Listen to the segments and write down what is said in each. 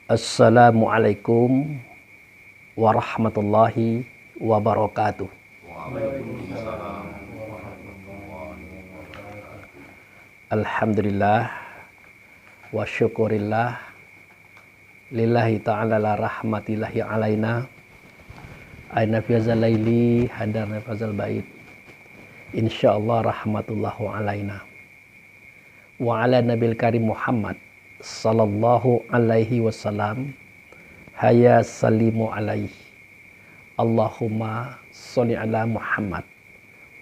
Assalamualaikum warahmatullahi wabarakatuh. Waalaikumsalam warahmatullahi wabarakatuh. Alhamdulillah wa syukurillah lillahi ta'ala la rahmatillahi alaina aina fi hazal laili hadarna fi hazal bait insyaallah rahmatullahu alaina wa ala nabil karim Muhammad sallallahu alaihi wasallam haya salimu alaihi Allahumma sholli ala Muhammad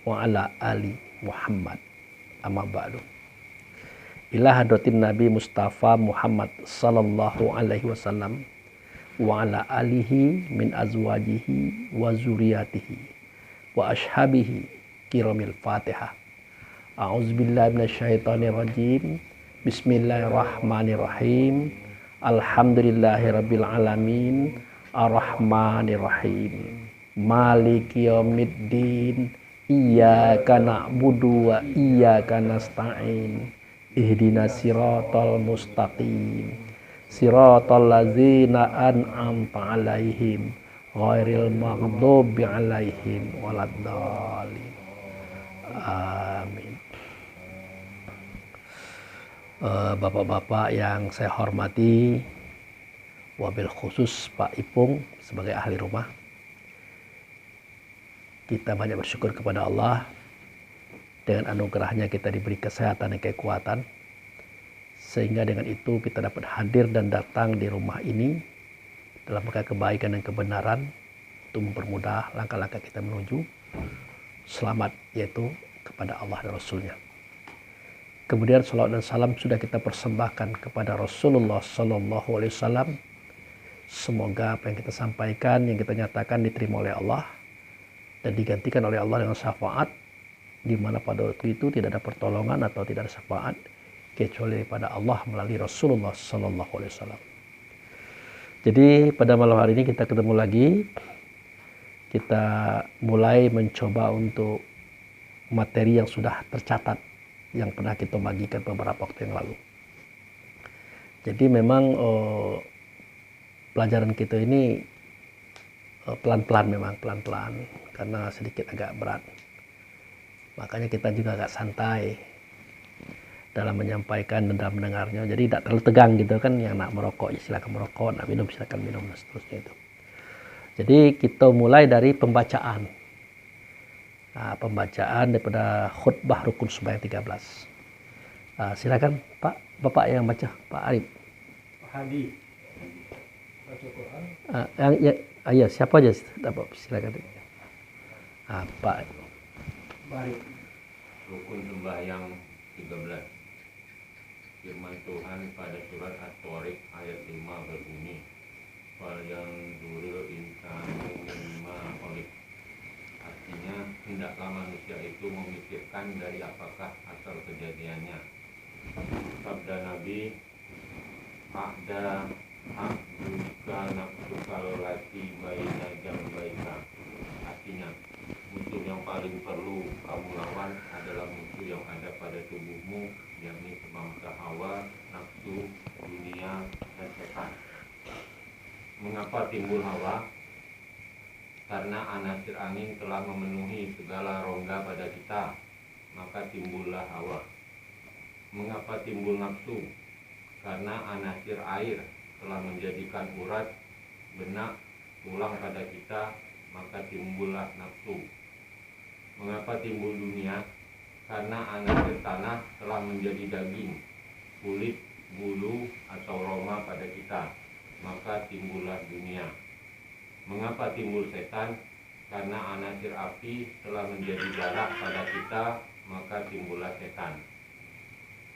wa ala ali Muhammad amma ba'du. Ila hadratin Nabi Mustafa Muhammad sallallahu alaihi wasallam wa ala alihi min azwajihi wa zuriyatihi wa ashabihi kiramil Fatihah. A'udzubillahi minasyaitonir rajim. Bismillahirrahmanirrahim. Alhamdulillahirabbil alamin. Ar-Rahmanirrahim. Maliki yaumiddin. Iyyaka na'budu wa iyyaka nasta'in. Ihdinas siratal mustaqim. Siratal ladzina an'amta 'alaihim ghairil maghdubi 'alaihim waladdallin. Amin. Bapak-bapak yang saya hormati, wabil khusus Pak Ipung sebagai ahli rumah, kita banyak bersyukur kepada Allah. Dengan anugerahnya kita diberi kesehatan dan kekuatan, sehingga dengan itu kita dapat hadir dan datang di rumah ini dalam rangka kebaikan dan kebenaran untuk mempermudah langkah-langkah kita menuju selamat, yaitu kepada Allah dan Rasulnya. Kemudian salawat dan salam sudah kita persembahkan kepada Rasulullah Sallallahu Alaihi Wasallam. Semoga apa yang kita sampaikan, yang kita nyatakan diterima oleh Allah dan digantikan oleh Allah dengan syafaat, di mana pada waktu itu tidak ada pertolongan atau tidak ada syafaat kecuali daripada Allah melalui Rasulullah Sallallahu Alaihi Wasallam. Jadi pada malam hari ini kita ketemu lagi. Kita mulai mencoba untuk materi yang sudah tercatat, yang pernah kita bagikan beberapa waktu yang lalu. Jadi memang pelajaran kita ini pelan-pelan, memang pelan-pelan karena sedikit agak berat. Makanya kita juga agak santai dalam menyampaikan dan dalam mendengarnya. Jadi tidak terlalu tegang gitu kan. Yang nak merokok ya silakan merokok, nak minum silakan minum dan seterusnya itu. Jadi kita mulai dari pembacaan. Nah, pembacaan daripada khutbah rukun sembahyang 13. Silakan Pak, Bapak yang baca, Pak Arif. Pak Hadi baca Quran. Ya, siapa aja dapat, silakan. Pak Baik. Rukun sembahyang 13. Firman Tuhan pada surat At-Tariq ayat 5 berbunyi, "Fal yanzuril insanu mimma khuliq." Artinya, hendaklah manusia itu memikirkan dari apakah asal kejadiannya. Sabda Nabi, "Ada abduka nafsuka lati baina jambaika." Artinya, musuh yang paling perlu kamu lawan adalah musuh yang ada pada tubuhmu, yakni semangsa hawa, nafsu, dunia, dan setan. Mengapa timbul hawa? Karena anasir angin telah memenuhi segala rongga pada kita, maka timbullah hawa. Mengapa timbul nafsu? Karena anasir air telah menjadikan urat, benak, tulang pada kita, maka timbullah nafsu. Mengapa timbul dunia? Karena anasir tanah telah menjadi daging, kulit, bulu, atau roma pada kita, maka timbullah dunia. Mengapa timbul setan? Karena anasir api telah menjadi darah pada kita, maka timbullah setan.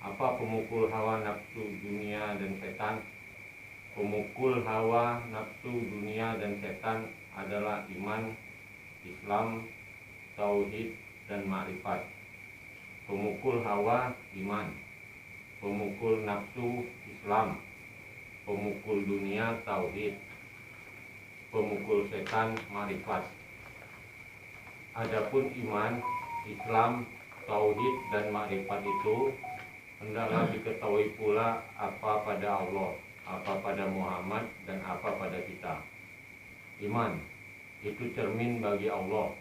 Apa pemukul hawa nafsu dunia dan setan? Pemukul hawa nafsu dunia dan setan adalah iman, Islam, tauhid, dan ma'rifat. Pemukul hawa iman, pemukul nafsu Islam, pemukul dunia tauhid, pemukul setan ma'rifat. Adapun iman, Islam, tauhid, dan ma'rifat itu hendaklah diketahui pula apa pada Allah, apa pada Muhammad dan apa pada kita. Iman itu cermin bagi Allah,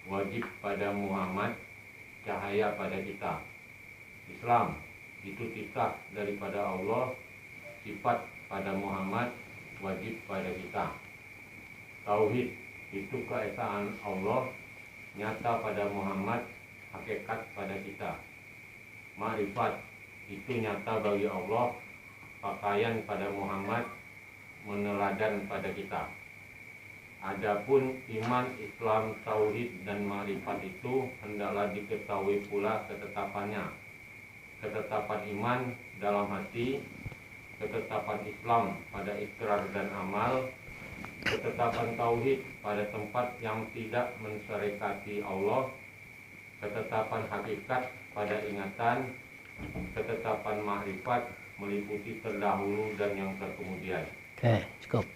wajib pada Muhammad, cahaya pada kita. Islam itu titah daripada Allah, sifat pada Muhammad, wajib pada kita. Tauhid itu keesaan Allah, nyata pada Muhammad, hakikat pada kita. Ma'rifat itu nyata bagi Allah, pakaian pada Muhammad, meneladan pada kita. Adapun iman, Islam, tauhid dan ma'rifat itu hendaklah diketahui pula ketetapannya. Ketetapan iman dalam hati, ketetapan Islam pada ikrar dan amal, ketetapan tauhid pada tempat yang tidak mensyarikati Allah, ketetapan hakikat pada ingatan, ketetapan ma'rifat meliputi terdahulu dan yang terkemudian. Oke, cukup.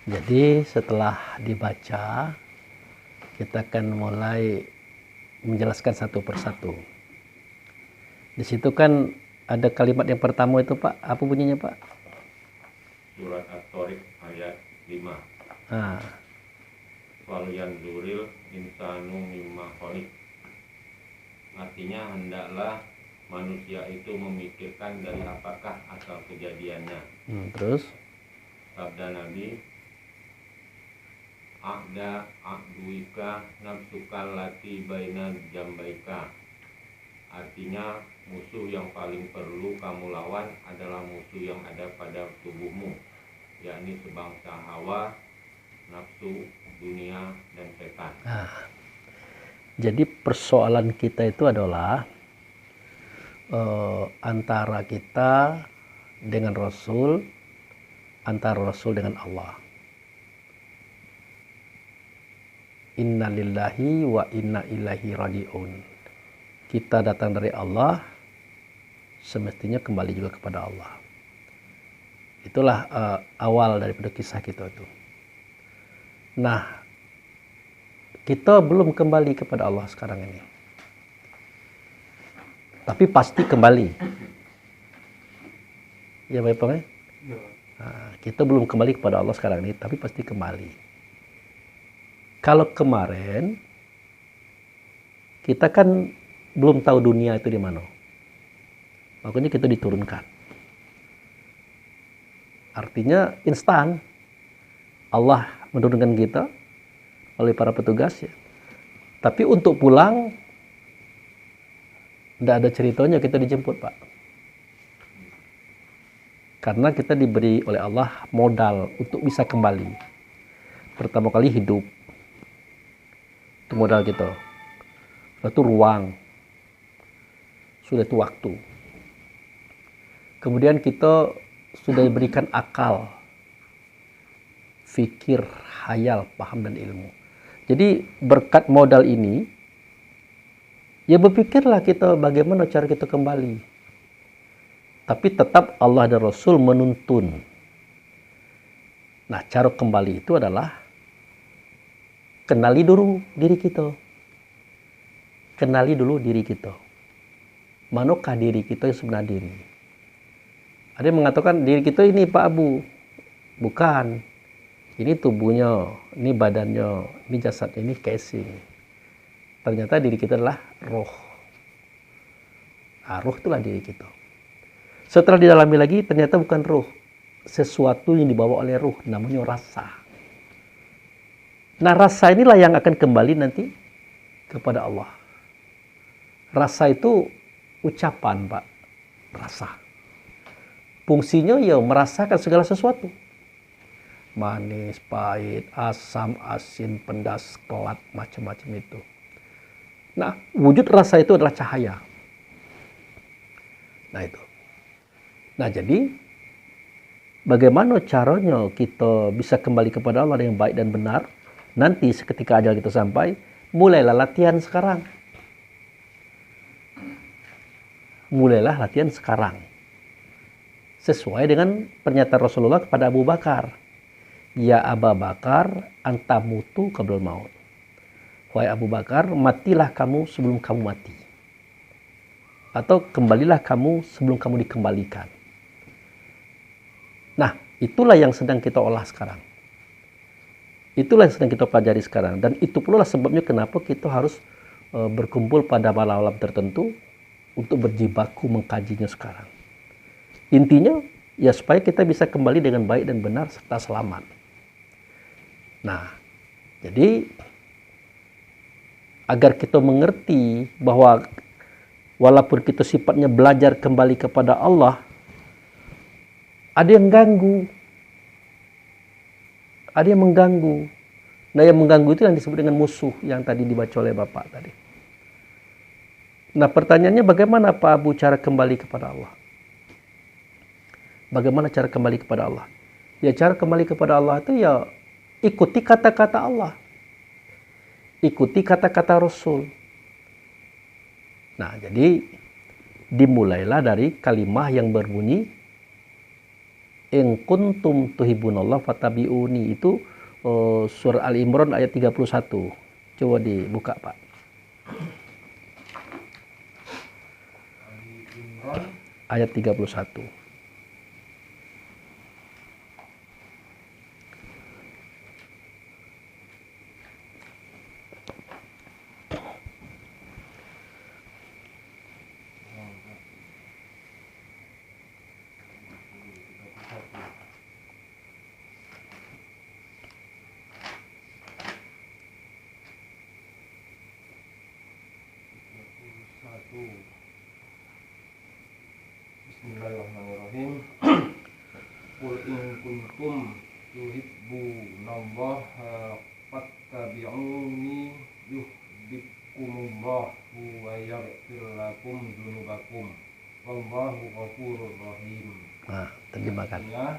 Jadi setelah dibaca, kita akan mulai menjelaskan satu persatu. Di situ kan ada kalimat yang pertama itu, Pak. Apa bunyinya, Pak? Surat At-Tariq ayat 5. Nah, Wal yanzuril insanu mimma khuliq. Artinya hendaklah manusia itu memikirkan dari apakah asal kejadiannya. Terus? Sabda Nabi, A'da a'duika nafsukal lati baina jambaika. Artinya musuh yang paling perlu kamu lawan adalah musuh yang ada pada tubuhmu, yakni sebangsa hawa, nafsu, dunia, dan setan. Nah, jadi persoalan kita itu adalah antara kita dengan Rasul, antara Rasul dengan Allah. Inna lillahi wa inna ilaihi raji'un. Kita datang dari Allah, semestinya kembali juga kepada Allah. Itulah awal daripada kisah kita itu. Nah, kita belum kembali kepada Allah sekarang ini. Tapi pasti kembali. Ya Bapak Peng? Nah, kita belum kembali kepada Allah sekarang ini, tapi pasti kembali. Kalau kemarin kita kan belum tahu dunia itu di mana. Makanya kita diturunkan. Artinya instan. Allah menurunkan kita oleh para petugas ya. Tapi untuk pulang tidak ada ceritanya kita dijemput, Pak. Karena kita diberi oleh Allah modal untuk bisa kembali. Pertama kali hidup. Itu modal kita. Sudah itu ruang. Sudah itu waktu. Kemudian kita sudah diberikan akal, fikir, hayal, paham, dan ilmu. Jadi berkat modal ini, ya berpikirlah kita bagaimana cara kita kembali. Tapi tetap Allah dan Rasul menuntun. Nah, cara kembali itu adalah kenali dulu diri kita. Kenali dulu diri kita. Manakah diri kita yang sebenarnya diri? Ada yang mengatakan diri kita ini Pak Abu. Bukan. Ini tubuhnya, ini badannya, ini jasadnya, ini casing. Ternyata diri kita adalah roh. Nah, roh itulah diri kita. Setelah didalami lagi, ternyata bukan roh. Sesuatu yang dibawa oleh roh, namanya rasa. Nah, rasa inilah yang akan kembali nanti kepada Allah. Rasa itu ucapan, Pak. Rasa. Fungsinya ya merasakan segala sesuatu. Manis, pahit, asam, asin, pedas, kelat, macam-macam itu. Nah, wujud rasa itu adalah cahaya. Nah, itu. Nah, jadi bagaimana caranya kita bisa kembali kepada Allah yang baik dan benar? Nanti seketika ajal kita sampai, mulailah latihan sekarang. Mulailah latihan sekarang. Sesuai dengan pernyataan Rasulullah kepada Abu Bakar. Ya Abu Bakar, anta mutu qablal maut. Wahai Abu Bakar, matilah kamu sebelum kamu mati. Atau kembalilah kamu sebelum kamu dikembalikan. Nah, itulah yang sedang kita olah sekarang. Itulah yang sedang kita pelajari sekarang. Dan itu pula sebabnya kenapa kita harus berkumpul pada malam-malam tertentu untuk berjibaku mengkajinya sekarang. Intinya, ya supaya kita bisa kembali dengan baik dan benar serta selamat. Nah, jadi agar kita mengerti bahwa walaupun kita sifatnya belajar kembali kepada Allah, ada yang ganggu. Ada yang mengganggu. Nah, yang mengganggu itu yang disebut dengan musuh yang tadi dibaca oleh Bapak tadi. Nah, pertanyaannya bagaimana Pak Abu cara kembali kepada Allah? Bagaimana cara kembali kepada Allah? Ya, cara kembali kepada Allah itu ya ikuti kata-kata Allah. Ikuti kata-kata Rasul. Nah, jadi dimulailah dari kalimah yang berbunyi in kuntum tuhibunallah fatabi'uni, itu surah Al-Imran ayat 31. Coba dibuka, Pak. Al-Imran Ayat 31. Bismillahirrahmanirrahim. Qul in kuntum tuhibbunallaha fattabi'uni yuhibbukumullahu wa yaghfir lakum dzunubakum wallahu ghafurur rahim. Nah, terjemahkan. Artinya,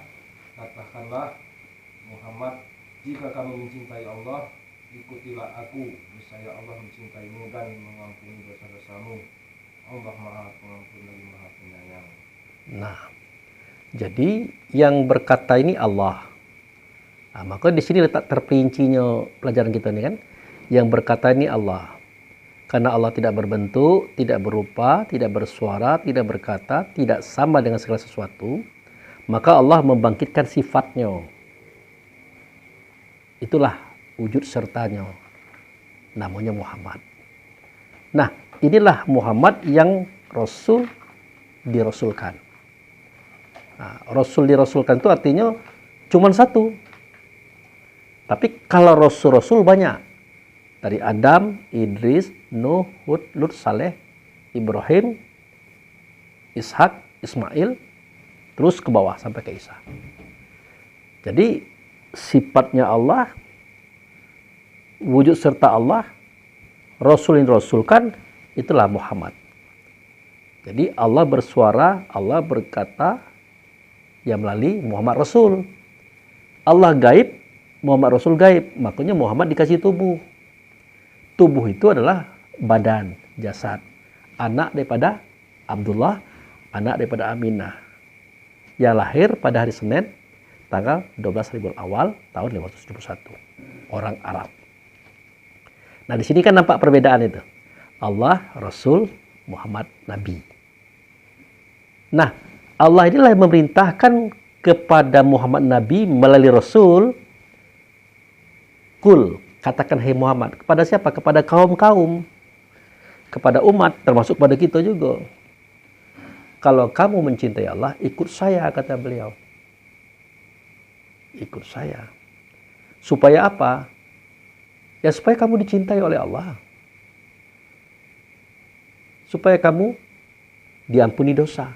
katakanlah Muhammad, jika kamu mencintai Allah, ikutilah aku, niscaya Allah mencintaimu dan mengampuni dosa-dosamu. Allah Maha Pengampun lagi Maha Penyayang. Nah, jadi yang berkata ini Allah. Nah, maka di sini letak terperincinya pelajaran kita ini kan. Yang berkata ini Allah. Karena Allah tidak berbentuk, tidak berupa, tidak bersuara, tidak berkata, tidak sama dengan segala sesuatu, maka Allah membangkitkan sifatnya. Itulah wujud sertanya. Namanya Muhammad. Nah, inilah Muhammad yang Rasul dirasulkan. Nah, Rasul dirasulkan itu artinya cuma satu. Tapi kalau Rasul-Rasul banyak. Dari Adam, Idris, Nuh, Hud, Lut, Saleh, Ibrahim, Ishak, Ismail, terus ke bawah sampai ke Isa. Jadi sifatnya Allah, wujud serta Allah, Rasul yang dirasulkan, itulah Muhammad. Jadi Allah bersuara, Allah berkata, ya melalui Muhammad Rasul. Allah gaib, Muhammad Rasul gaib. Makanya Muhammad dikasih tubuh. Tubuh itu adalah badan, jasad. Anak daripada Abdullah, anak daripada Aminah. Yang lahir pada hari Senin, tanggal 12 Rabiul Awal, tahun 571. Orang Arab. Nah, di sini kan nampak perbedaan itu. Allah, Rasul, Muhammad, Nabi. Nah, Allah inilah yang memerintahkan kepada Muhammad Nabi melalui Rasul, kul, katakan hai Muhammad. Kepada siapa? Kepada kaum-kaum. Kepada umat, termasuk pada kita juga. Kalau kamu mencintai Allah, ikut saya, kata beliau. Ikut saya. Supaya apa? Ya supaya kamu dicintai oleh Allah. Supaya kamu diampuni dosa.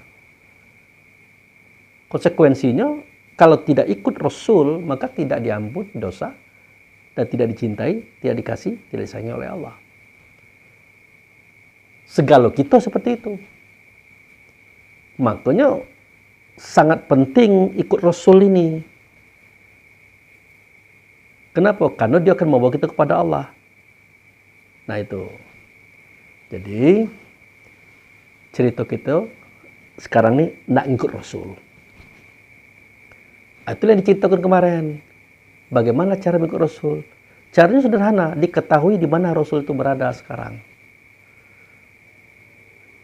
Konsekuensinya, kalau tidak ikut Rasul, maka tidak diampuni dosa, dan tidak dicintai, tidak dikasih, tidak disayangi oleh Allah. Segala kita seperti itu. Makanya sangat penting ikut Rasul ini. Kenapa? Karena dia akan membawa kita kepada Allah. Nah itu. Jadi cerita kita sekarang ini nak ikut Rasul. Itulah yang diceritakan kemarin. Bagaimana cara mengikut Rasul? Caranya sederhana, diketahui di mana Rasul itu berada sekarang.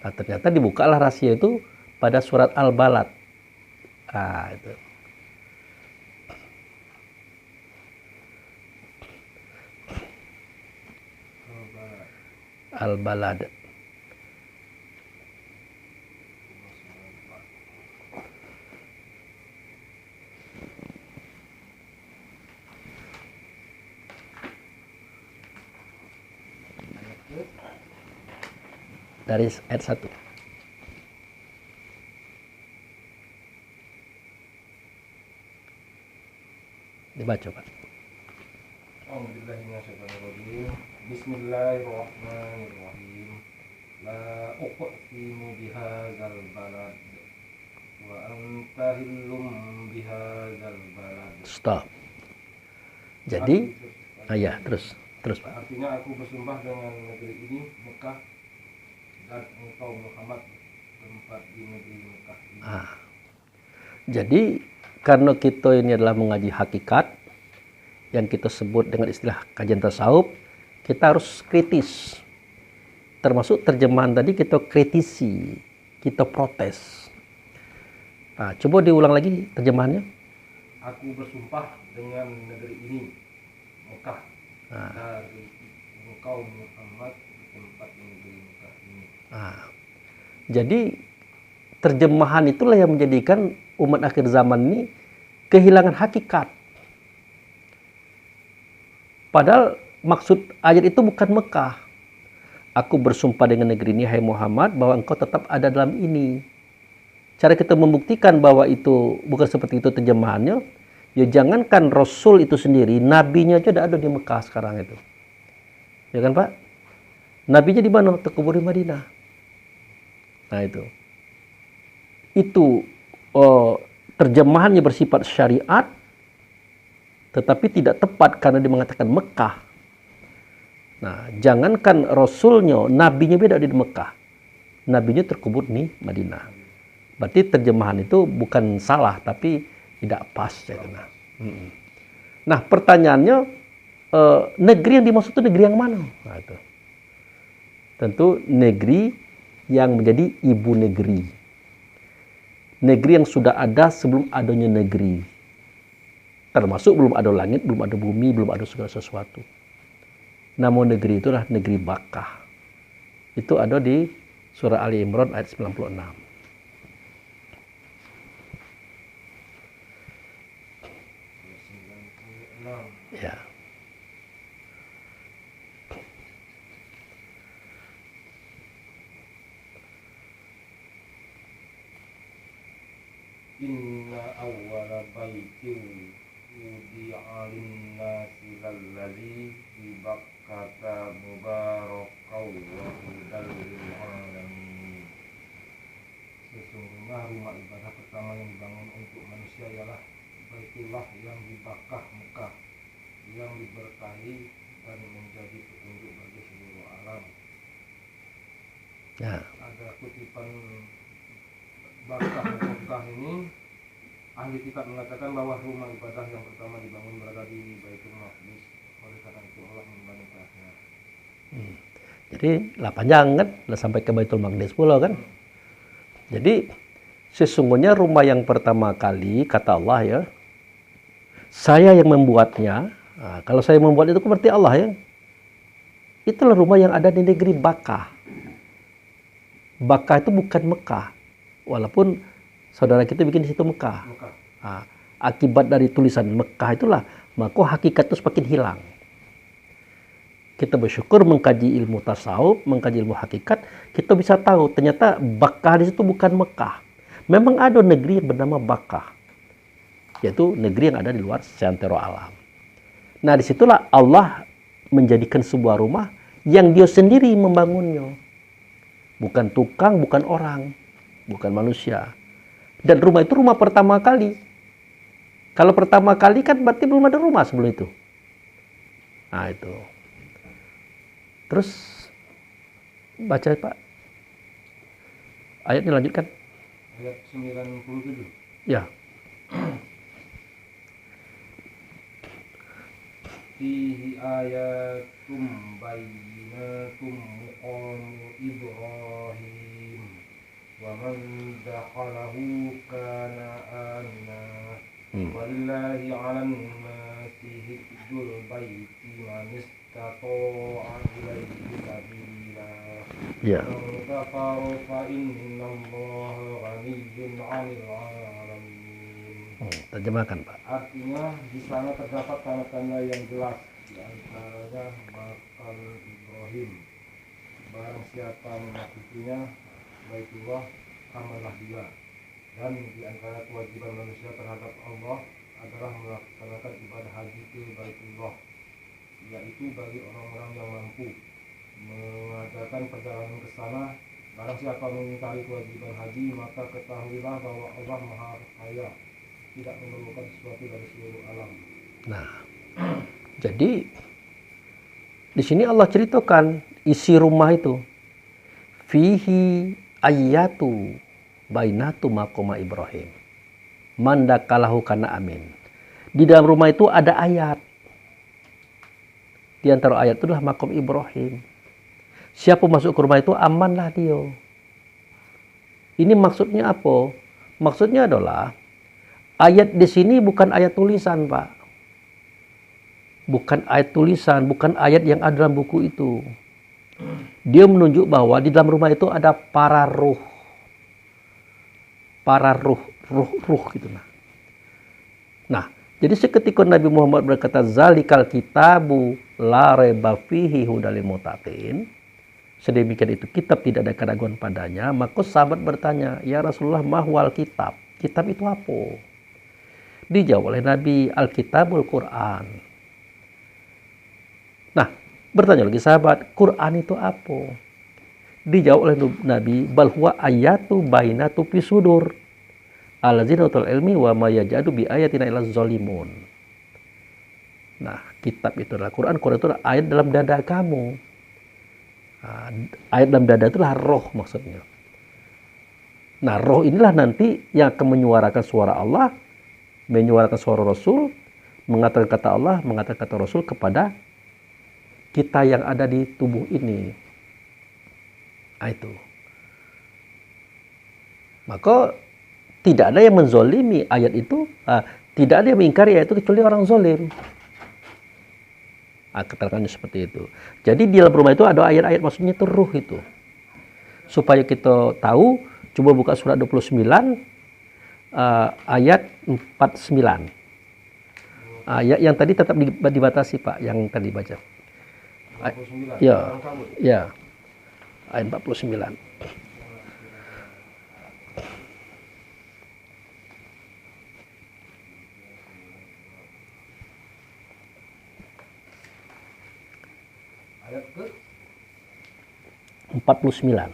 Nah, ternyata dibukalah rahasia itu pada surat Al-Balad. Itu. Al-balad. Dari ayat 1. Dibaca, Pak. A'udzubillahiminasyaitonirrajim. Bismillahirrahmanirrahim. La uqsimu bihadzal balad wa anta hillum bihadzal balad. Stop. Jadi, ya, terus Pak. Artinya aku bersumpah dengan negeri ini, Mekah, dan engkau Muhammad tempat di negeri Mekah ini. Jadi karena kita ini adalah mengaji hakikat yang kita sebut dengan istilah kajian tasawuf, kita harus kritis. Termasuk terjemahan tadi kita kritisi, kita protes. Nah, coba diulang lagi terjemahannya. Aku bersumpah dengan negeri ini, Mekah, dari engkau Muhammad tempat di negeri Mekah ini. Jadi terjemahan itulah yang menjadikan umat akhir zaman ini kehilangan hakikat. Padahal maksud ayat itu bukan Mekah. Aku bersumpah dengan negeri ini, hai Muhammad, bahwa engkau tetap ada dalam ini. Cara kita membuktikan bahwa itu bukan seperti itu terjemahannya, ya jangankan Rasul itu sendiri, nabinya aja ada di Mekah sekarang itu. Ya kan Pak? Nabinya di mana? Terkubur di Madinah. Nah itu. Itu terjemahannya bersifat syariat, tetapi tidak tepat karena dia mengatakan Mekah. Nah, jangankan Rasulnya, nabinya beda di Mekah. Nabinya terkubur di Madinah. Berarti terjemahan itu bukan salah, tapi tidak pas. Nah, pertanyaannya, negeri yang dimaksud itu negeri yang mana? Nah, itu. Tentu negeri yang menjadi ibu negeri. Negeri yang sudah ada sebelum adanya negeri. Termasuk belum ada langit, belum ada bumi, belum ada segala sesuatu. Namun negeri itulah negeri Bakkah. Itu ada di surah Ali Imran ayat 96. Ya. Inna awwala baitin wudi'a lin-nasi lalladzi bi Bakkata mubarakan wa hudan lil-alamin. Sesungguhnya rumah ibadah pertama yang dibangun untuk manusia ialah Baitullah yang di Bakkah, Mekah, yang diberkahi dan menjadi petunjuk bagi seluruh alam. Ya. Ada kutipan Bakkah Mekah ini, ahli kitab mengatakan bahwa rumah ibadah yang pertama dibangun berada di Baitul Maqdis. Oleh karena itu Allah membantahnya. Jadi lah panjang kan, lah sampai ke Baitul Maqdis pula kan. Jadi sesungguhnya rumah yang pertama kali kata Allah ya, saya yang membuatnya. Nah, kalau saya membuat itu berarti Allah ya. Itulah rumah yang ada di negeri Bakkah. Bakkah itu bukan Mekah. Walaupun saudara kita bikin di situ Mekah. Nah, akibat dari tulisan Mekah itulah, maka hakikat itu semakin hilang. Kita bersyukur mengkaji ilmu tasawuf, mengkaji ilmu hakikat, kita bisa tahu ternyata Bakkah di situ bukan Mekah. Memang ada negeri yang bernama Bakkah, yaitu negeri yang ada di luar seantero alam. Nah, disitulah Allah menjadikan sebuah rumah yang dia sendiri membangunnya. Bukan tukang, bukan orang, bukan manusia. Dan rumah itu rumah pertama kali. Kalau pertama kali kan berarti belum ada rumah sebelum itu. Nah itu. Terus baca Pak. Ayatnya lanjutkan. Ayat 97. Ya. Fihi ayatum bayyinatum muqamu Ibrahim wa man dakhalahu kana amina walillahi 'alan nasi hijjul baiti man istata'a ilaihi sabila Ya. ومن كفر فإن الله غني عن العالمين. Terjemahkan, Pak. Artinya di sana terdapat tanda-tanda yang jelas, di antaranya makam Ibrahim. Barang siapa memasukinya Baitullah, amanlah dia. Dan di antara kewajiban manusia terhadap Allah adalah melaksanakan ibadah haji ke Baitullah, yaitu bagi orang-orang yang mampu mengadakan perjalanan ke sana. Barang siapa mengingkari kewajiban haji, maka ketahuilah bahwa Allah Maha Kaya, tidak memerlukan sesuatu dari seluruh alam. Nah, jadi di sini Allah ceritakan isi rumah itu. Fihi ayatu bainatu maqama Ibrahim. Mandakalahu kana amin. Di dalam rumah itu ada ayat. Di antara ayat itu adalah makom Ibrahim. Siapa masuk ke rumah itu amanlah dia. Ini maksudnya apa? Maksudnya adalah ayat di sini bukan ayat tulisan, Pak. Bukan ayat tulisan, bukan ayat yang ada dalam buku itu. Dia menunjuk bahwa di dalam rumah itu ada para ruh. Para ruh gitu. Nah, jadi seketika Nabi Muhammad berkata zalikal kitabu la raiba fihi hudal lil muttaqin, sedemikian itu kitab tidak ada keraguan padanya, maka sahabat bertanya, "Ya Rasulullah, mahwal kitab?" Kitab itu apa? Dijawab oleh Nabi, Alkitabul Quran. Nah, bertanya lagi sahabat, Quran itu apa? Dijawab oleh Nabi, bal huwa ayatu bainatu fi sudur allazina utul ilmi wa ma yajadu bi ayatina illa zalimun. Nah, kitab itu adalah Quran. Quran itu adalah ayat dalam dada kamu. Nah, ayat dalam dada itulah roh maksudnya. Nah, roh inilah nanti yang akan menyuarakan suara Allah, menyuarakan suara Rasul, mengatakan kata Allah, mengatakan kata Rasul kepada kita yang ada di tubuh ini. Nah, itu. Maka tidak ada yang menzolimi ayat itu, tidak ada yang mengingkari ayat itu kecuali orang zolim. Keterangannya seperti itu. Jadi di dalam rumah itu ada ayat-ayat, maksudnya itu ruh itu. Supaya kita tahu, coba buka surat 29 ayat 49. Yang tadi tetap dibatasi, Pak, yang tadi baca. 29. Ya. Ayat 49. Ayat ke 49.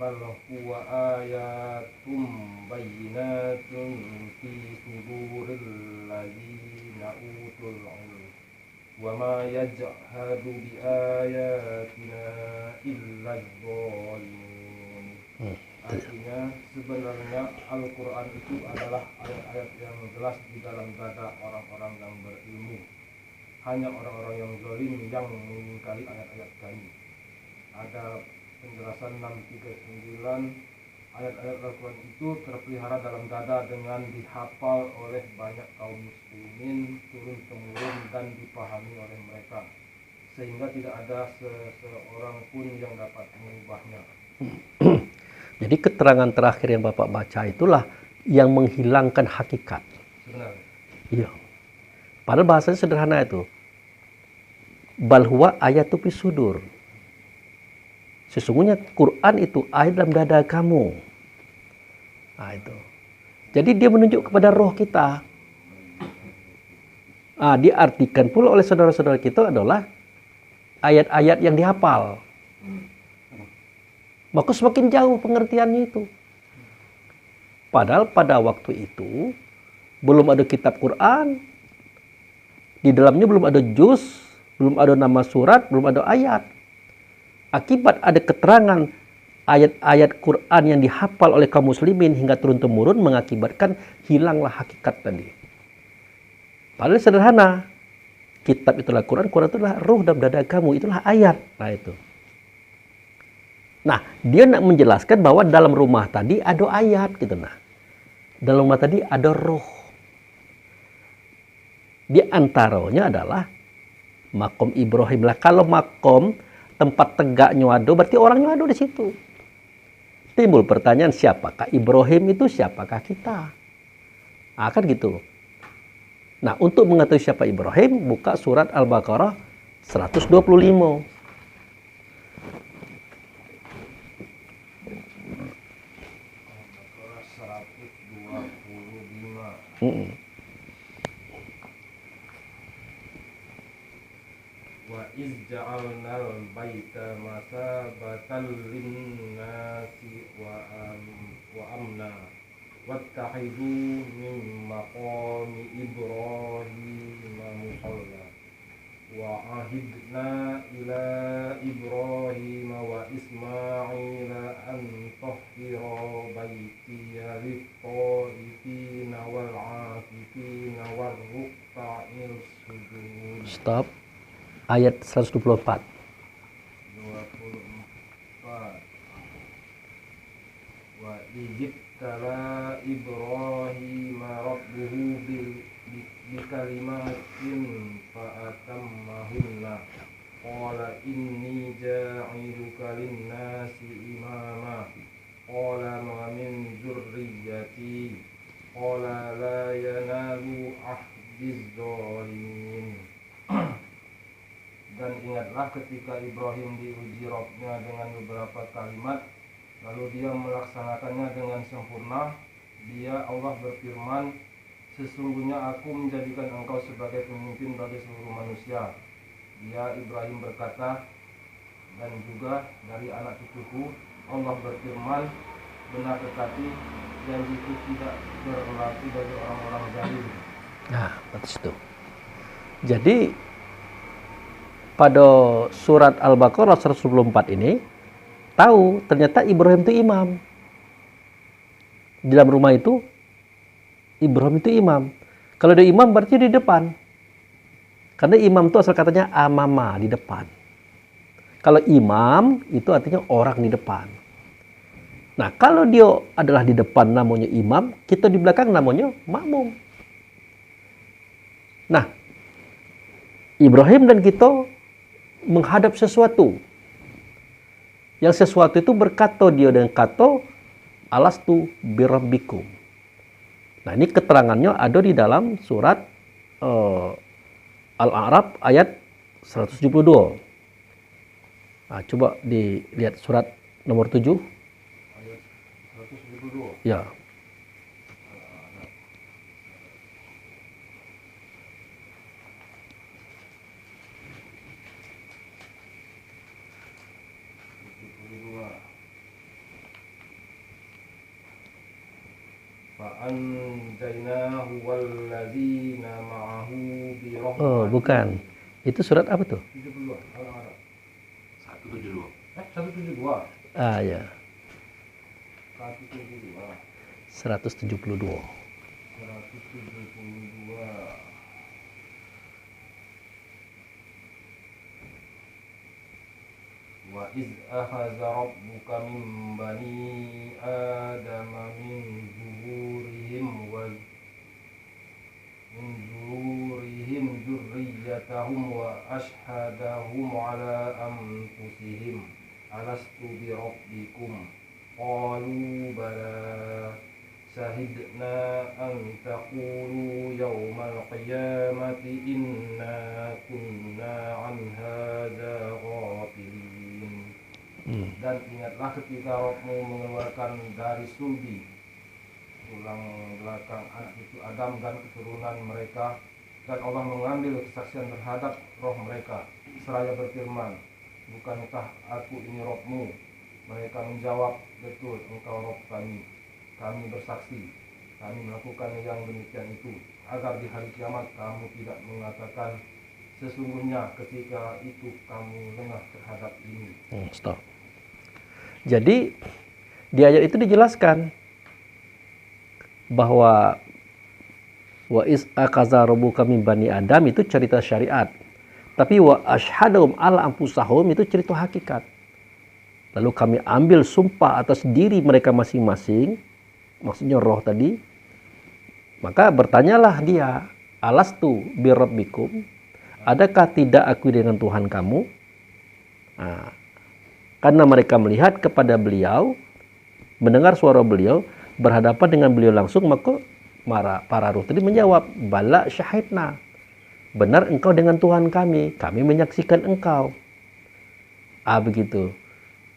bal huwa ayatum bayyinatun fi suduril ladzina utul ilm wa ma yajhadu bi ayatina illa dzalimun. Artinya sebenarnya Al-Quran itu adalah ayat-ayat yang jelas di dalam dada orang-orang yang berilmu. Hanya orang-orang yang zalim yang mengingkari ayat-ayat kami. Ada penjelasan 639, ayat-ayat Al-Quran itu terpelihara dalam dada dengan dihafal oleh banyak kaum muslimin turun-temurun dan dipahami oleh mereka, sehingga tidak ada seseorang pun yang dapat mengubahnya. Jadi keterangan terakhir yang Bapak baca itulah yang menghilangkan hakikat. Sebenarnya. Iya. Padahal bahasanya sederhana itu. Bal huwa ayatu fi sudur. Sesungguhnya Quran itu ayat dalam dada kamu. Nah, itu. Jadi dia menunjuk kepada roh kita. Diartikan pula oleh saudara-saudara kita adalah ayat-ayat yang dihafal. Maka semakin jauh pengertiannya itu. Padahal pada waktu itu belum ada kitab Quran. Di dalamnya belum ada juz, belum ada nama surat, belum ada ayat. Akibat ada keterangan ayat-ayat Quran yang dihafal oleh kaum muslimin hingga turun-temurun mengakibatkan hilanglah hakikat tadi. Padahal sederhana. Kitab itulah Quran, Quran itulah ruh dalam dada kamu, itulah ayat. Nah itu. Nah, dia nak menjelaskan bahwa dalam rumah tadi ada ayat gitu nah. Dalam rumah tadi ada roh. Di antaranya adalah makom Ibrahim lah. Kalau makom tempat tegaknya ada, berarti orangnya ada di situ. Timbul pertanyaan, siapakah Ibrahim itu, siapakah kita? Kan gitu. Nah, untuk mengetahui siapa Ibrahim, buka surat Al-Baqarah 125. Wa iz ja'alnal baita masabatan linnasi wa amna wattakhidhu min maqami Ibrahim musalla wa ahidna ila Ibrahim wa Ismaila an tahhira baitiya lit-ta'ifina wal 'akifina war ruk'a'is sujud. Stop. Ayat 124. 24. Wa ijtala Ibrahim rabbuhu bi kalimatin fa atammahunna qala inni ja'iluka lin-nasi imama qala ma min dzurriyyati qala la yanalu ahdiz zalimin. Dan ingatlah ketika Ibrahim diuji Rabb-Nya dengan beberapa kalimat, lalu dia melaksanakannya dengan sempurna. Dia, Allah berfirman, sesungguhnya aku menjadikan engkau sebagai pemimpin bagi seluruh manusia. Dia, Ibrahim berkata, dan juga dari anak cucuku, Allah berfirman, benar tetapi janjiku tidak berlaku bagi orang-orang zalim. Nah, betul itu. Jadi pada surat Al-Baqarah 124 ini tahu ternyata Ibrahim itu imam. Di dalam rumah itu Ibrahim itu imam. Kalau dia imam berarti di depan. Karena imam itu asal katanya amama, di depan. Kalau imam itu artinya orang di depan. Nah, kalau dia adalah di depan namanya imam, kita di belakang namanya makmum. Nah, Ibrahim dan kita menghadap sesuatu. Yang sesuatu itu berkata dia dengan kata alastu birabbikum. Nah, ini keterangannya ada di dalam surat Al-A'raf ayat 172. Nah, coba dilihat surat nomor 7. Ayat 172. Ya. Fa'anjainahu walladzina ma'ahu bi rahmatin. Oh, bukan. Itu surat apa tuh? 72 Al-A'raf. 172. 172. Ya. 172. 172. 172. Wa iz akhadha rabbuka min bani adama min zuhurihim dzurriyyatahum wa ashhadahum ala anfusihim alastu bi rabbikum qalu bala shahidna an taqulu yawmal qiyamati inna kunna an hadza ghafilin. Dan ingatlah ketika Rabbmu mengeluarkan dari sulbi tulang belakang anak cucu Adam dan keturunan mereka, dan Allah mengambil kesaksian terhadap roh mereka seraya berfirman, bukankah aku ini Rabbmu? Mereka menjawab, betul, engkau Rabb kami. Kami bersaksi, kami melakukan yang demikian itu, agar di hari kiamat kamu tidak mengatakan, sesungguhnya ketika itu kamu lengah terhadap ini. Stop. Jadi di ayat itu dijelaskan bahwa wa is akaza rabbuka min bani Adam itu cerita syariat. Tapi wa ashhadum ala anfusahum itu cerita hakikat. lalu kami ambil sumpah atas diri mereka masing-masing, maksudnya roh tadi, maka bertanyalah dia, alastu birabbikum, adakah tidak aku dengan Tuhan kamu? Nah, karena mereka melihat kepada beliau, mendengar suara beliau, berhadapan dengan beliau langsung, maka para ruh tadi menjawab, bala syahidna, benar engkau dengan Tuhan kami menyaksikan engkau. Begitu.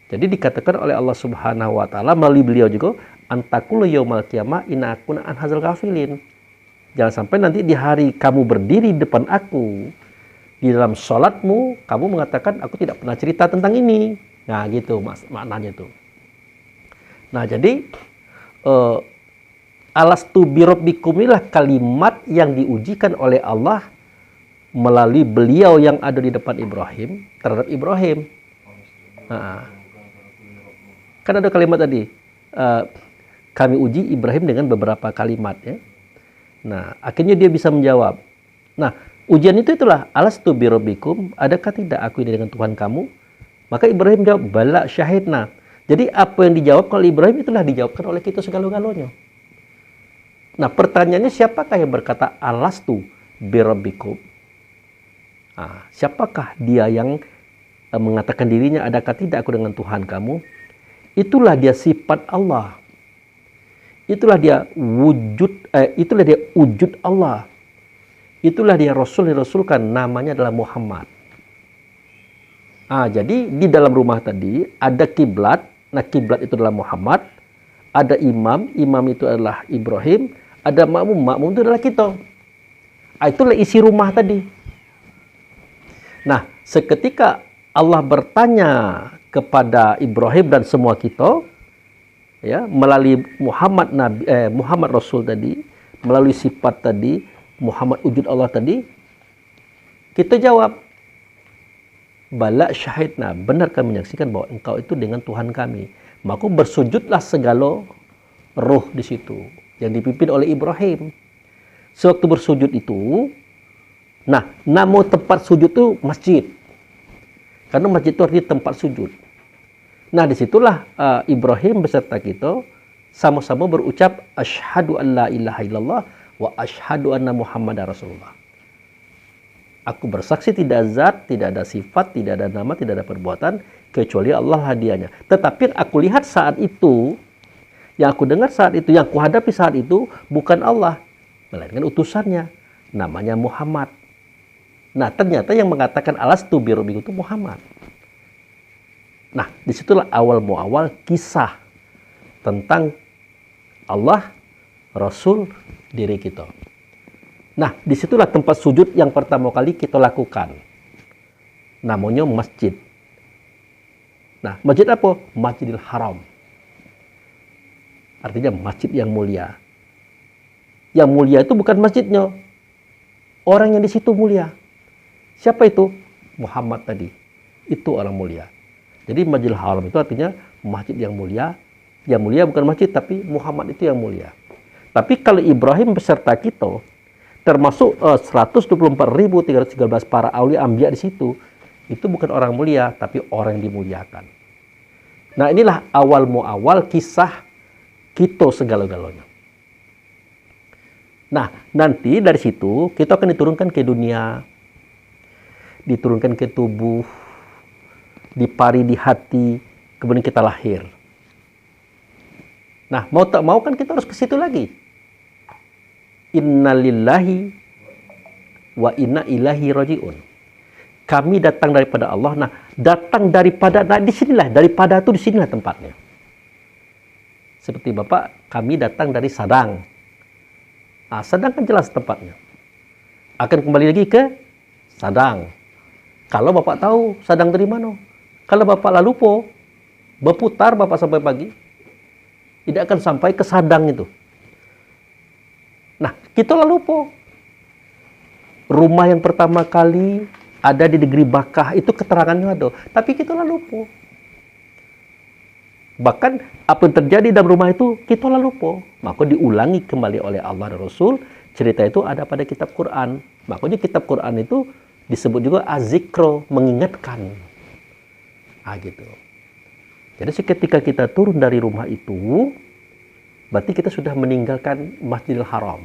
Jadi dikatakan oleh Allah Subhanahu wa taala melalui beliau juga, antakulu yaumal qiyamah inna akuna an hadzal ghafilin. Jangan sampai nanti di hari kamu berdiri depan aku, di dalam sholatmu kamu mengatakan aku tidak pernah cerita tentang ini. Nah gitu maknanya tuh. Nah jadi alastu birabbikum inilah kalimat yang diujikan oleh Allah melalui beliau yang ada di depan Ibrahim terhadap Ibrahim. Kan ada kalimat tadi, kami uji Ibrahim dengan beberapa kalimat ya. Nah akhirnya dia bisa menjawab. Nah ujian itulah, alastu birabbikum, adakah tidak aku ini dengan Tuhan kamu? Maka Ibrahim jawab, bala syahidna. Jadi apa yang dijawab oleh Ibrahim itulah dijawabkan oleh kita segala-galanya. Nah pertanyaannya, siapakah yang berkata alastu birabbikum? Siapakah dia yang mengatakan dirinya, adakah tidak aku dengan Tuhan kamu? Itulah dia sifat Allah. Itulah dia wujud Allah. Itulah dia Rasul yang dirasulkan, namanya adalah Muhammad. Jadi di dalam rumah tadi ada kiblat. Nah kiblat itu adalah Muhammad. Ada imam itu adalah Ibrahim. Ada makmum itu adalah kita. Itulah isi rumah tadi. Nah seketika Allah bertanya kepada Ibrahim dan semua kita, ya, melalui Muhammad Rasul tadi, melalui sifat tadi, Muhammad wujud Allah tadi, kita jawab, bala syahidna, benar kami menyaksikan bahwa engkau itu dengan Tuhan kami. Maka bersujudlah segala roh di situ yang dipimpin oleh Ibrahim. Sewaktu bersujud itu, nama tempat sujud itu masjid. Karena masjid itu artinya tempat sujud. Nah disitulah Ibrahim beserta kita sama-sama berucap asyhadu an la ilaha illallah wa asyhadu anna Muhammadar Rasulullah. Aku bersaksi tidak ada zat, tidak ada sifat, tidak ada nama, tidak ada perbuatan kecuali Allah hadiahnya. Tetapi yang aku lihat saat itu, yang aku dengar saat itu, yang aku hadapi saat itu bukan Allah, melainkan utusannya, namanya Muhammad. Nah ternyata yang mengatakan alastu birabbikum itu Muhammad. Nah disitulah awal kisah tentang Allah, Rasul, diri kita. Nah disitulah tempat sujud yang pertama kali kita lakukan. Namanya masjid. Nah masjid apa? Masjidil Haram. Artinya masjid yang mulia. Yang mulia itu bukan masjidnya, orang yang di situ mulia. Siapa itu? Muhammad tadi. Itu orang mulia. Jadi Masjidil Haram itu artinya masjid yang mulia. Yang mulia bukan masjid, tapi Muhammad itu yang mulia. Tapi kalau Ibrahim beserta kita, termasuk 124.313 para aulia anbiya di situ, itu bukan orang mulia, tapi orang yang dimuliakan. Nah inilah awal kisah kita segala-galanya. Nah nanti dari situ kita akan diturunkan ke dunia, diturunkan ke tubuh, dipari di hati, kemudian kita lahir. Nah, mau tak mau kan kita harus ke situ lagi. Innalillahi wa inna ilaihi raji'un. Kami datang daripada Allah. Nah, datang daripada, disinilah, daripada itu disinilah tempatnya. Seperti Bapak, kami datang dari Sadang. Sadang kan jelas tempatnya. Akan kembali lagi ke Sadang. Kalau Bapak tahu Sadang dari mana. Kalau Bapak lalu berputar Bapak sampai pagi, tidak akan sampai ke Sadang itu. Nah, kita lalu rumah yang pertama kali ada di negeri Bakkah, itu keterangannya ada. Tapi kita lalu bahkan apa yang terjadi dalam rumah itu, kita lalu maka diulangi kembali oleh Allah dan Rasul. Cerita itu ada pada kitab Quran. Makanya kitab Quran itu disebut juga az-zikro, mengingatkan. Gitu. Jadi seketika kita turun dari rumah itu, berarti kita sudah meninggalkan Masjidil Haram.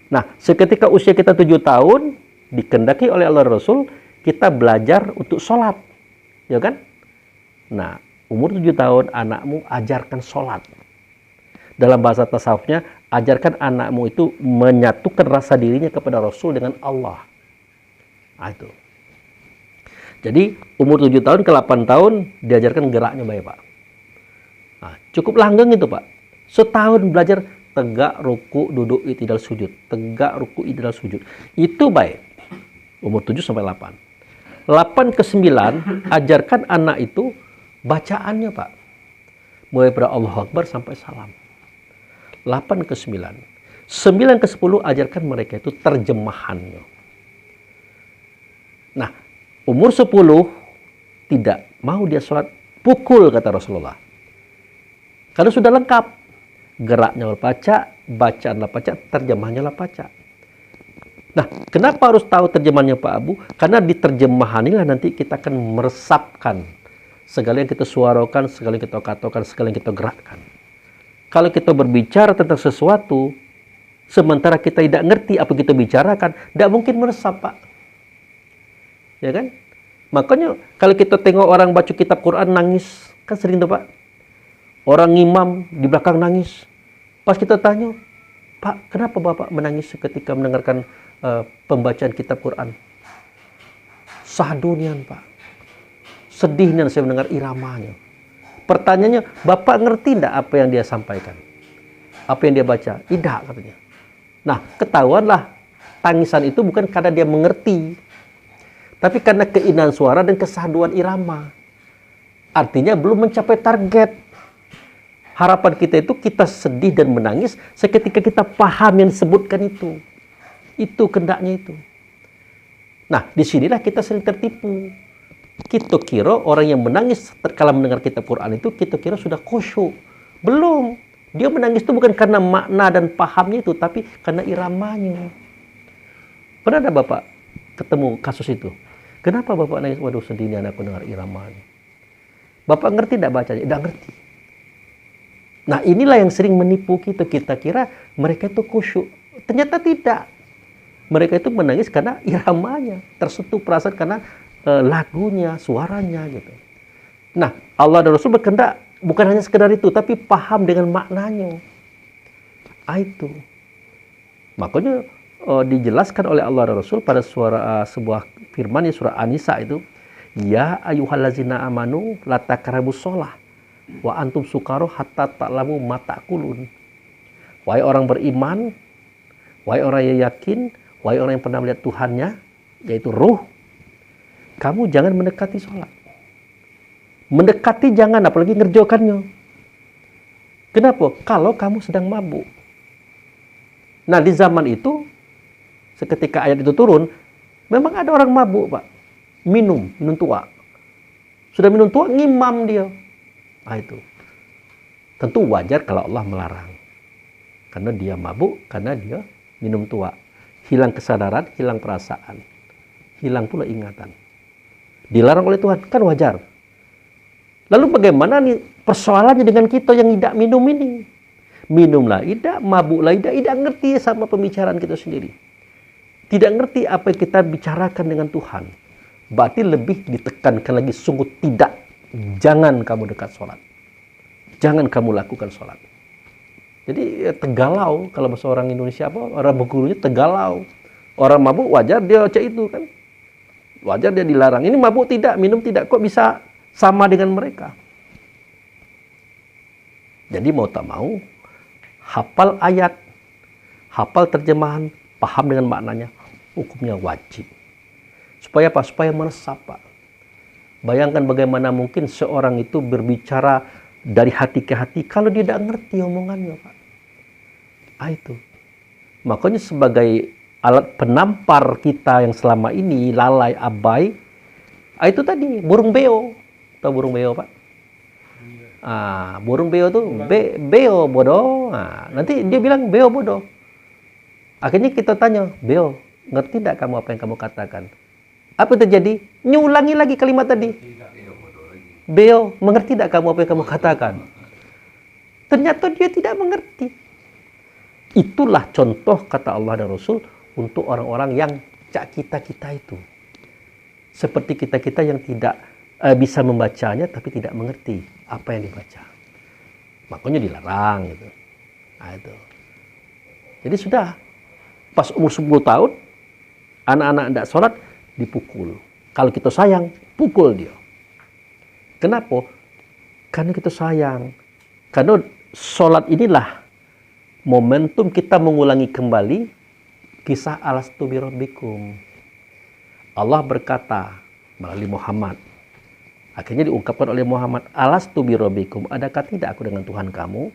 Nah, seketika usia kita 7 tahun, dikendaki oleh Allah Rasul, kita belajar untuk sholat. Ya kan? Nah, umur 7 tahun, anakmu ajarkan sholat. Dalam bahasa tasawufnya, ajarkan anakmu itu menyatukan rasa dirinya kepada Rasul dengan Allah. Nah, itu. Jadi, umur 7 tahun ke 8 tahun, diajarkan geraknya baik, Pak. Nah, cukup langgeng itu, Pak. Setahun belajar tegak, ruku, duduk, i'tidal, sujud. Tegak, ruku, i'tidal, sujud. Itu baik. Umur 7 sampai 8. 8 ke 9, ajarkan anak itu bacaannya, Pak. Mulai pada Allahu Akbar sampai salam. 8 ke 9. 9 ke 10, ajarkan mereka itu terjemahannya. Nah, umur 10, tidak mau dia sholat, pukul, kata Rasulullah. Karena sudah lengkap. Geraknya baca, bacaanlah baca, terjemahnya lah baca. Nah, kenapa harus tahu terjemahannya Pak Abu? Karena di terjemahan inilah nanti kita akan meresapkan segala yang kita suarakan, segala yang kita katakan, segala yang kita gerakkan. Kalau kita berbicara tentang sesuatu, sementara kita tidak ngerti apa yang kita bicarakan, tidak mungkin meresap, Pak. Ya kan? Makanya kalau kita tengok orang baca kitab Quran nangis, kan sering tuh, Pak. Orang ngimam di belakang nangis. Pas kita tanya, Pak, kenapa Bapak menangis ketika mendengarkan pembacaan kitab Quran? Sahadunian, Pak. Sedihnya saya mendengar iramanya. Pertanyaannya, Bapak ngerti tidak apa yang dia sampaikan? Apa yang dia baca? Tidak, katanya. Nah, ketahuanlah tangisan itu bukan karena dia mengerti, tapi karena keindahan suara dan kesahduan irama. Artinya belum mencapai target. Harapan kita itu kita sedih dan menangis seketika kita paham yang disebutkan itu. Itu kendaknya itu. Nah, disinilah kita sering tertipu. Kita kira orang yang menangis kalau mendengar kitab Quran itu, kita kira sudah khusyuk. Belum. Dia menangis itu bukan karena makna dan pahamnya itu, tapi karena iramanya. Pernah ada Bapak ketemu kasus itu? Kenapa Bapak nangis? Waduh, sedih ini anakku dengar iramanya. Bapak ngerti tidak bacanya? Tidak ngerti. Nah, inilah yang sering menipu kita. Kita kira mereka itu khusyuk. Ternyata tidak. Mereka itu menangis karena iramanya. Tersentuh perasaan karena lagunya, suaranya gitu. Nah, Allah dan Rasul berkehendak bukan hanya sekedar itu, tapi paham dengan maknanya. Itu. Makanya dijelaskan oleh Allah dan Rasul pada sebuah firman surah An-Nisa itu, ya ayyuhallazina amanu la taqrabus shalah wa antum sukaro hatta ta'lamu ma ta'kulun. Wahai orang beriman, wahai orang yang yakin, wahai orang yang pernah melihat Tuhannya, yaitu ruh, kamu jangan mendekati sholat. Mendekati jangan, apalagi ngerjakannya. Kenapa? Kalau kamu sedang mabuk. Nah, di zaman itu, seketika ayat itu turun, memang ada orang mabuk, Pak. Minum tua. Sudah minum tua, ngimam dia. Nah, itu. Tentu wajar kalau Allah melarang. Karena dia mabuk, karena dia minum tua. Hilang kesadaran, hilang perasaan. Hilang pula ingatan. Dilarang oleh Tuhan, kan wajar. Lalu bagaimana nih persoalannya dengan kita yang tidak minum ini? Minumlah tidak, mabuklah tidak ngerti sama pembicaraan kita sendiri. Tidak ngerti apa yang kita bicarakan dengan Tuhan. Berarti lebih ditekankan lagi, sungguh tidak. Jangan kamu dekat sholat. Jangan kamu lakukan sholat. Jadi tegalau, kalau bahasa orang Indonesia apa? Orang Bengkulunya tegalau. Orang mabuk wajar dia cek itu kan. Wajar dia dilarang. Ini mabuk tidak, minum tidak. Kok bisa sama dengan mereka? Jadi mau tak mau, hafal ayat, hafal terjemahan, paham dengan maknanya, hukumnya wajib. Supaya apa? Supaya meresap, Pak. Bayangkan bagaimana mungkin seorang itu berbicara dari hati ke hati kalau dia tidak ngerti omongannya, Pak. Itu. Makanya sebagai alat penampar kita yang selama ini lalai, abai, itu tadi burung beo. Tahu burung beo, Pak? Burung beo tuh beo bodoh. Nanti dia bilang beo bodoh. Akhirnya kita tanya, beo, ngerti tidak kamu apa yang kamu katakan? Apa yang terjadi? Nyulangi lagi kalimat tadi. Beo, mengerti tidak kamu apa yang kamu katakan? Ternyata dia tidak mengerti. Itulah contoh kata Allah dan Rasul untuk orang-orang yang cak kita-kita itu. Seperti kita-kita yang tidak bisa membacanya tapi tidak mengerti apa yang dibaca. Makanya dilarang gitu. Nah, itu. Jadi sudah pas umur 10 tahun anak-anak tidak sholat dipukul. Kalau kita sayang, pukul dia. Kenapa? Karena kita sayang. Karena sholat inilah momentum kita mengulangi kembali kisah alastu bi rabbikum. Allah berkata melalui Muhammad. Akhirnya diungkapkan oleh Muhammad, alastu bi rabbikum, adakah tidak aku dengan Tuhan kamu?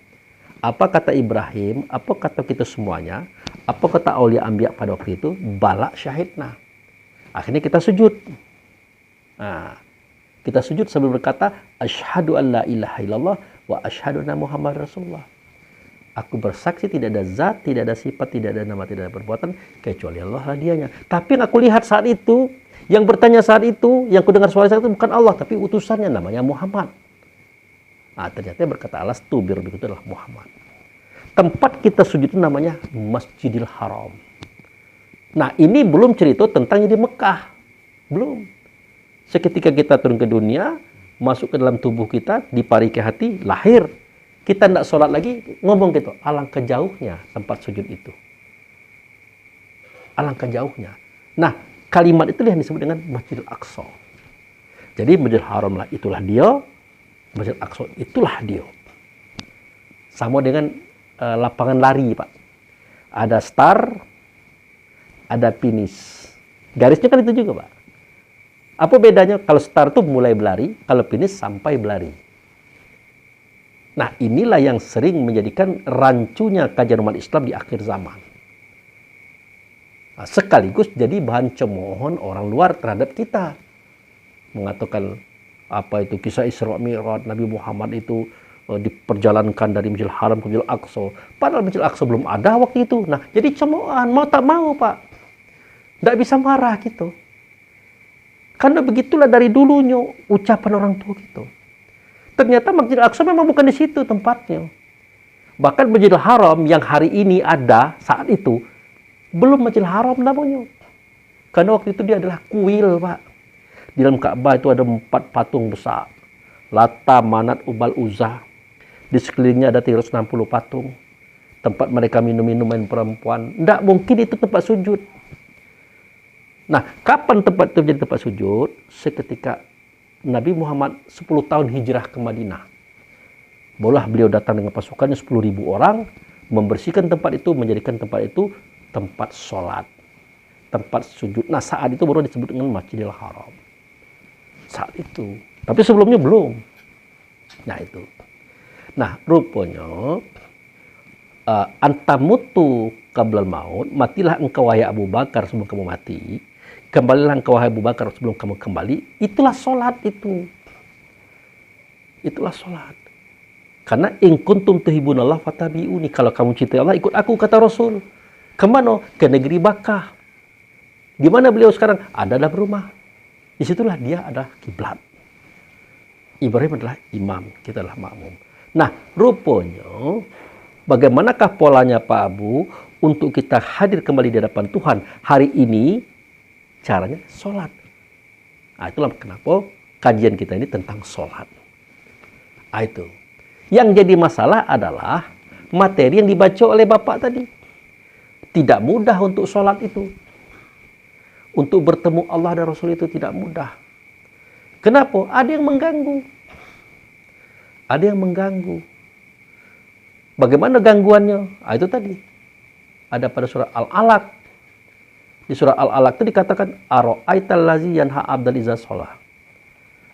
Apa kata Ibrahim? Apa kata kita semuanya? Apa kata aulia anbiya pada waktu itu? Bala syahidna. Akhirnya kita sujud. Nah, kita sujud sambil berkata, asyhadu an la ilaha illallah wa asyhadu anna Muhammad Rasulullah. Aku bersaksi tidak ada zat, tidak ada sifat, tidak ada nama, tidak ada perbuatan kecuali Allah lah dianya. Tapi yang aku lihat saat itu, yang bertanya saat itu, yang ku dengar suara saat itu bukan Allah, tapi utusannya namanya Muhammad. Nah, ternyata berkata alastu bi rabbikum itu adalah Muhammad. Tempat kita sujud itu namanya Masjidil Haram. Nah, ini belum cerita tentang di Mekah. Belum. Seketika kita turun ke dunia, masuk ke dalam tubuh kita, dipariki hati, lahir. Kita tidak sholat lagi, ngomong gitu. Alangkah jauhnya tempat sujud itu. Alangkah jauhnya. Nah, kalimat itu yang disebut dengan Masjidil Aqsa. Jadi Masjidil Haram lah itulah dia. Masjidil Aqsa itulah dia. Sama dengan lapangan lari, Pak. Ada start, ada finish. Garisnya kan itu juga, Pak. Apa bedanya? Kalau start itu mulai berlari, kalau finish sampai berlari. Nah, inilah yang sering menjadikan rancunya kajian umat Islam di akhir zaman. Nah, sekaligus jadi bahan cemoohan orang luar terhadap kita. Mengatakan apa itu kisah Isra Mi'raj Nabi Muhammad itu diperjalankan dari Masjidil Haram ke Masjidil Aqsa. Padahal Masjidil Aqsa belum ada waktu itu. Nah, jadi cemoohan, mau tak mau, Pak. Tidak bisa marah gitu. Karena begitulah dari dulunya ucapan orang tua gitu. Ternyata Masjidil Aqsa memang bukan di situ tempatnya. Bahkan Masjidil Haram yang hari ini ada saat itu belum Masjidil Haram namanya. Karena waktu itu dia adalah kuil, Pak. Di dalam Ka'bah itu ada 4 patung besar. Lata, Manat, Ubal, Uzza. Di sekelilingnya ada 360 patung. Tempat mereka minum-minum main perempuan. Tidak mungkin itu tempat sujud. Nah, kapan tempat itu menjadi tempat sujud? Seketika Nabi Muhammad 10 tahun hijrah ke Madinah. Barulah beliau datang dengan pasukannya 10.000 orang. Membersihkan tempat itu, menjadikan tempat itu tempat sholat. Tempat sujud. Nah, saat itu baru disebut dengan Masjidil Haram. Saat itu. Tapi sebelumnya belum. Nah, itu. Nah, rupanya antamutu qablal maut, matilah engkau wahai Abu Bakar sebelum kamu mati. Kembalilah engkau wahai Abu Bakar sebelum kamu kembali. Itulah salat itu. Itulah salat. Karena in kuntum tuhibbunallah fattabi'uni, kalau kamu cintai Allah ikut aku kata Rasul. Kemana? Ke negeri Makkah. Di mana beliau sekarang? Ada dalam rumah. Disitulah dia adalah kiblat. Ibrahim adalah imam, kita adalah makmum. Nah, rupanya bagaimanakah polanya Pak Abu untuk kita hadir kembali di hadapan Tuhan hari ini? Caranya sholat. Nah, itulah kenapa kajian kita ini tentang sholat. Nah, itu. Yang jadi masalah adalah materi yang dibaca oleh Bapak tadi. Tidak mudah untuk sholat itu. Untuk bertemu Allah dan Rasul itu tidak mudah. Kenapa? Ada yang mengganggu. Ada yang mengganggu. Bagaimana gangguannya? Ah, itu tadi. Ada pada surah Al-Alaq. Di surah Al-Alaq itu dikatakan, Ara'aital lazi yanha abdal iza sholah.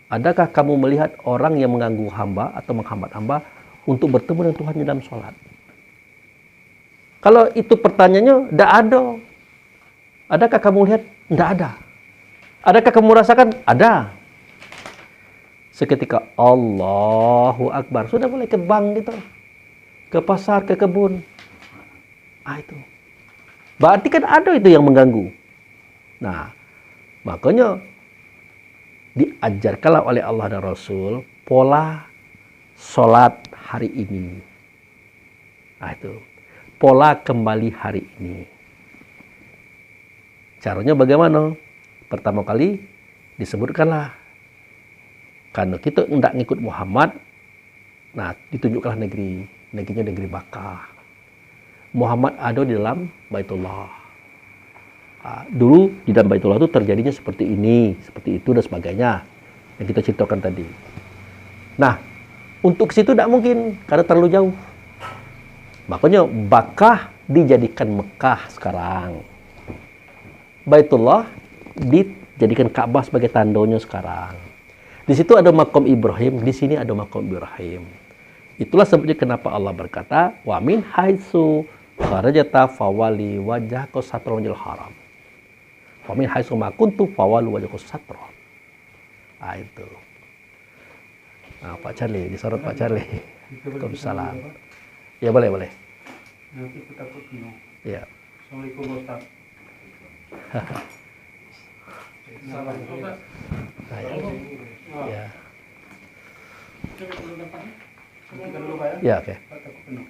Adakah kamu melihat orang yang mengganggu hamba atau menghambat hamba untuk bertemu dengan Tuhan dalam sholat? Kalau itu pertanyaannya, tidak ada. Adakah kamu lihat? Tidak ada. Adakah kamu rasakan? Ada. Seketika Allahu Akbar, sudah mulai ke bank gitu, ke pasar, ke kebun. Ah, itu. Berarti kan ada itu yang mengganggu. Nah, makanya diajarkanlah oleh Allah dan Rasul pola sholat hari ini. Nah itu, pola kembali hari ini. Caranya bagaimana? Pertama kali disebutkanlah, karena kita tidak ngikut Muhammad, nah ditunjukkanlah negerinya negeri Makkah. Muhammad ada di dalam Baitullah. Dulu di dalam Baitullah itu terjadinya seperti ini, seperti itu dan sebagainya yang kita ceritakan tadi. Nah, untuk ke situ tidak mungkin karena terlalu jauh. Makanya Makkah dijadikan Mekah sekarang. Baitullah dijadikan Ka'bah sebagai tandanya sekarang. Di situ ada makam Ibrahim, di sini ada makam Ibrahim. Itulah sebabnya kenapa Allah berkata, wa min haitsu kharajta fawali wajhaka satral haram. Wa min haitsu ma kuntu fawali wajhaka satral. Ah itu. Nah, Pak Charlie, disorot Pak Charlie. Waalaikumsalam. Ya boleh. Nanti kita penuh. Ya. Assalamualaikum Ustaz. Salam. Nah, ya. Hentikan dulu Pak ya. Ya, oke. Takut penuh.